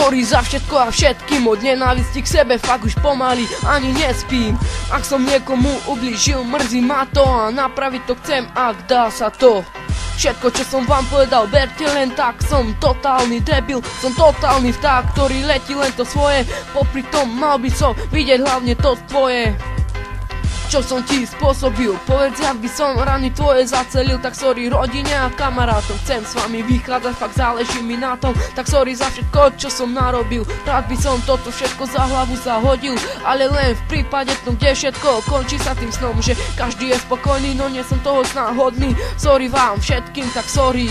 sorry za všetko a všetkým, od nenávisti k sebe fakt už pomaly ani nespím. Ak som niekomu ublížil, mrzí ma to a napraviť to chcem, ak dá sa to. Všetko, čo som vám povedal, berte len tak. Som totálny debil, som totálny vták, ktorý letí len to svoje. Popri tom mal by som vidieť hlavne to tvoje, čo som ti spôsobil. Povedz, ak by som rany tvoje zacelil, tak sorry rodine a kamarátom. Chcem s vami vychádzať, fakt záleží mi na tom. Tak sorry za všetko, čo som narobil. Rád by som toto všetko za hlavu zahodil, ale len v prípade tom, kde všetko končí sa tým snom, že každý je spokojný, no nie som toho sná hodný. Sorry vám všetkým, tak sorry.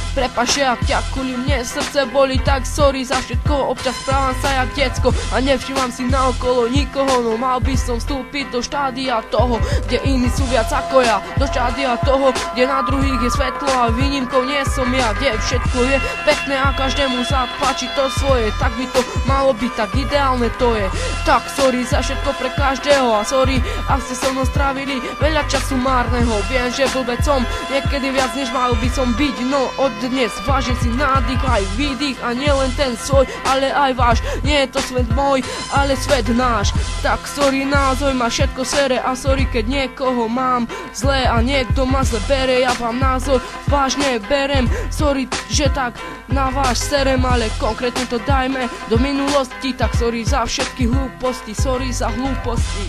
Prepašte, ak ťa kvôli mne srdce boli, tak sorry za všetko. Občas správam sa jak decko a nevšímam si naokolo nikoho. No mal by som vstúpiť do štádia toho, kde iní sú viac ako ja. Do štádia toho, kde na druhých je svetlo a výnimkou nie som ja. Kde všetko je pekné a každému sa páči to svoje. Tak by to malo byť, tak ideálne to je. Tak sorry za všetko pre každého a sorry, ak ste so mnou strávili veľa času márneho. Viem, že blbec som niekedy viac než mal by som byť. No od dnes vážim si nádych aj výdych a nielen ten svoj, ale aj váš. Nie je to svet môj, ale svet náš. Tak sorry, názor ma všetko sere a sorry, keď niekoho mám zlé a niekto ma zle bere. Ja vám názor vážne berem. Sorry, že tak na váš serem, ale konkrétne to dajme do minulosti. Tak sorry za všetky hlúposti, sorry za hlúposti.